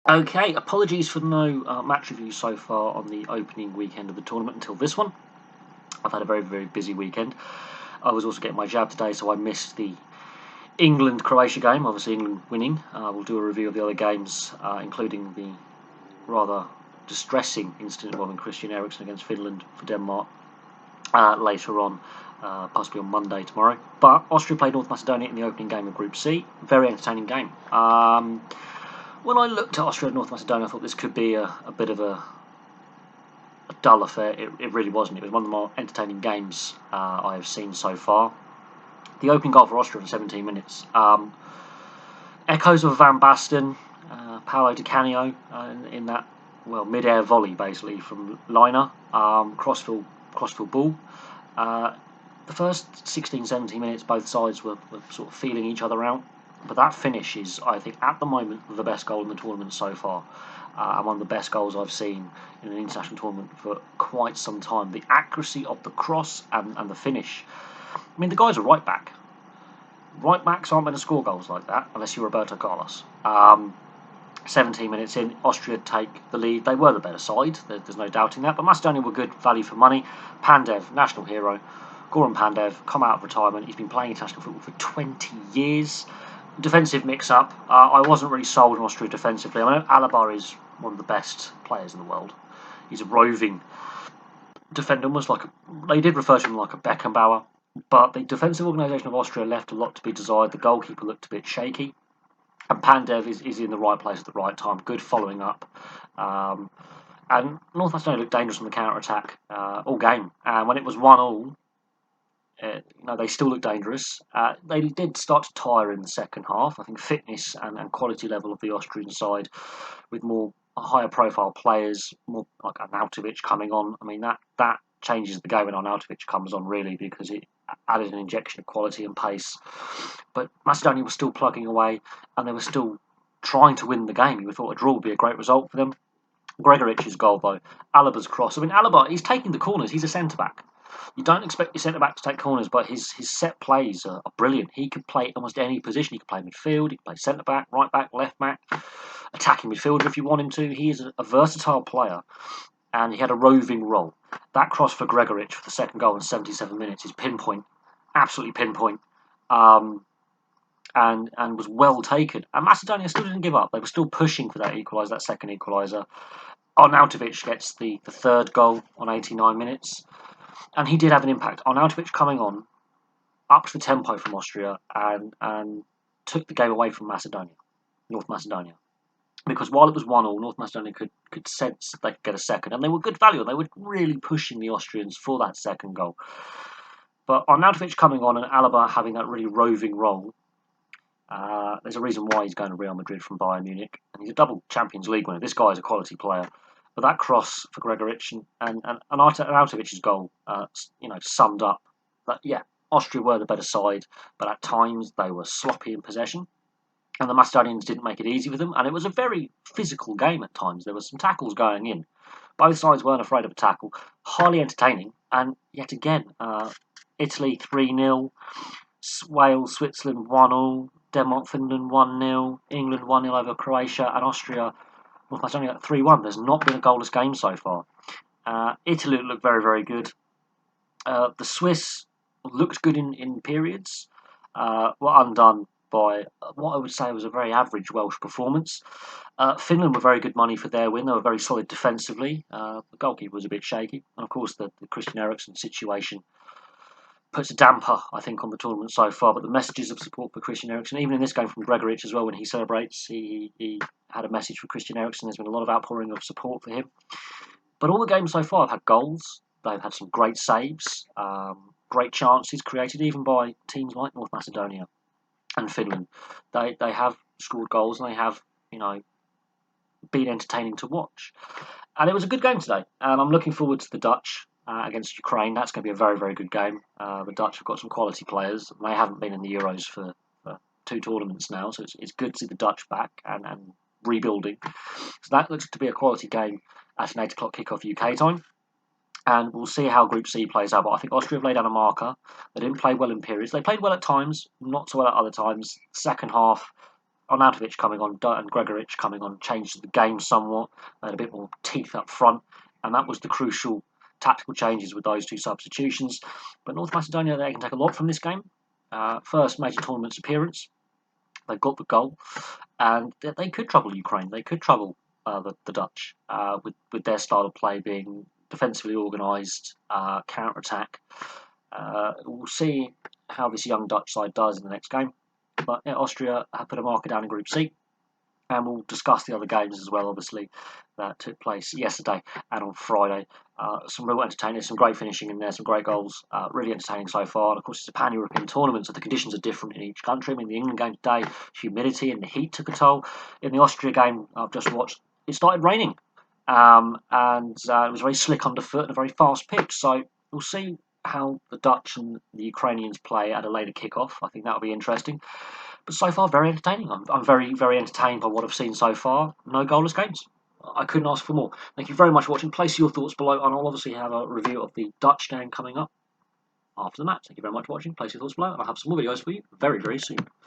Okay, apologies for no match reviews so far on the opening weekend of the tournament until this one. I've had a very, very busy weekend. I was also getting my jab today, so I missed the England-Croatia game, obviously England winning. We'll do a review of the other games, including the rather distressing incident involving Christian Eriksen against Finland for Denmark later on, possibly on Monday tomorrow. But Austria played North Macedonia in the opening game of Group C. Very entertaining game. When I looked at Austria and North Macedonia, I thought this could be a bit of a dull affair. It really wasn't. It was one of the more entertaining games I have seen so far. The opening goal for Austria in 17 minutes. Echoes of Van Basten, Paolo Di Canio in that mid-air volley basically from Liner, crossfield ball. The first 16, 17 minutes, both sides were sort of feeling each other out. But that finish is, I think, at the moment, the best goal in the tournament so far. And one of the best goals I've seen in an international tournament for quite some time. The accuracy of the cross and the finish. I mean, the guy's a right back. Right backs aren't going to score goals like that unless you're Roberto Carlos. 17 minutes in, Austria take the lead. They were the better side, there's no doubting that. But Macedonia were good value for money. Pandev, national hero. Goran Pandev, come out of retirement. He's been playing international football for 20 years. Defensive mix-up. I wasn't really sold on Austria defensively. I know Alaba is one of the best players in the world. He's a roving defender, almost like they did refer to him like a Beckenbauer. But the defensive organisation of Austria left a lot to be desired. The goalkeeper looked a bit shaky. And Pandev is in the right place at the right time. Good following up. And North Macedonia looked dangerous on the counter-attack all game. And when it was 1-1, they still look dangerous. They did start to tire in the second half. I think fitness and quality level of the Austrian side, with more higher profile players, more like Arnautovic coming on. I mean that changes the game when Arnautovic comes on really, because it added an injection of quality and pace. But Macedonia was still plugging away, and they were still trying to win the game. You would thought a draw would be a great result for them. Gregoric's goal though, Alaba's cross. I mean, Alaba, he's taking the corners. He's a centre back. You don't expect your centre back to take corners, but his set plays are brilliant. He could play almost any position. He could play midfield, he could play centre back, right back, left back, attacking midfielder if you want him to. He is a versatile player, and he had a roving role. That cross for Gregoric for the second goal in 77 minutes is pinpoint, absolutely pinpoint, and was well taken. And Macedonia still didn't give up. They were still pushing for that equaliser, that second equaliser. Arnautovic gets the third goal on 89 minutes. And he did have an impact. Arnautovic coming on, upped the tempo from Austria and took the game away from North Macedonia. Because while it was 1-1, North Macedonia could sense they could get a second. And they were good value. They were really pushing the Austrians for that second goal. But Arnautovic coming on and Alaba having that really roving role, there's a reason why he's going to Real Madrid from Bayern Munich. And he's a double Champions League winner. This guy is a quality player. But that cross for Gregoric and Arnautovic's goal, summed up that, Austria were the better side, but at times they were sloppy in possession. And the Macedonians didn't make it easy for them. And it was a very physical game at times. There were some tackles going in. Both sides weren't afraid of a tackle. Highly entertaining. And yet again, Italy 3-0, Wales, Switzerland 1-0, Denmark, Finland 1-0, England 1-0 over Croatia, and Austria, North Macedonia at 3-1. There's not been a goalless game so far. Italy looked very, very good. The Swiss looked good in periods. Were undone by what I would say was a very average Welsh performance. Finland were very good money for their win. They were very solid defensively. The goalkeeper was a bit shaky. And of course, the Christian Eriksen situation puts a damper, I think, on the tournament so far. But the messages of support for Christian Eriksen, even in this game from Gregoric as well, when he celebrates, he had a message for Christian Eriksen. There's been a lot of outpouring of support for him. But all the games so far have had goals. They've had some great saves, great chances created, even by teams like North Macedonia and Finland. They have scored goals, and they have, been entertaining to watch. And it was a good game today. And I'm looking forward to the Dutch against Ukraine. That's going to be a very, very good game. The Dutch have got some quality players. They haven't been in the Euros for 2 tournaments now, so it's good to see the Dutch back and rebuilding. So that looks to be a quality game at an 8 o'clock kickoff UK time. And we'll see how Group C plays out. But I think Austria have laid down a marker. They didn't play well in periods. They played well at times, not so well at other times. Second half, Arnautovic coming on and Gregoric coming on changed the game somewhat. They had a bit more teeth up front, and that was the crucial tactical changes with those two substitutions. But North Macedonia, they can take a lot from this game. First major tournaments appearance, they've got the goal, and they could trouble Ukraine. They could trouble the Dutch with their style of play being defensively organised, counter-attack. We'll see how this young Dutch side does in the next game. But yeah, Austria have put a marker down in Group C, and we'll discuss the other games as well, obviously, that took place yesterday and on Friday. Some real entertaining, some great finishing in there, some great goals, really entertaining so far. And of course, it's a pan-European tournament, so the conditions are different in each country. I mean, the England game today, humidity and the heat took a toll. In the Austria game I've just watched, it started raining, and it was very slick underfoot and a very fast pitch. So we'll see how the Dutch and the Ukrainians play at a later kickoff. I think that'll be interesting. But so far, very entertaining. I'm very, very entertained by what I've seen so far. No goalless games. I couldn't ask for more. Thank you very much for watching. Place your thoughts below, and I'll obviously have a review of the Dutch game coming up after the match. Thank you very much for watching. Place your thoughts below, and I'll have some more videos for you very, very soon.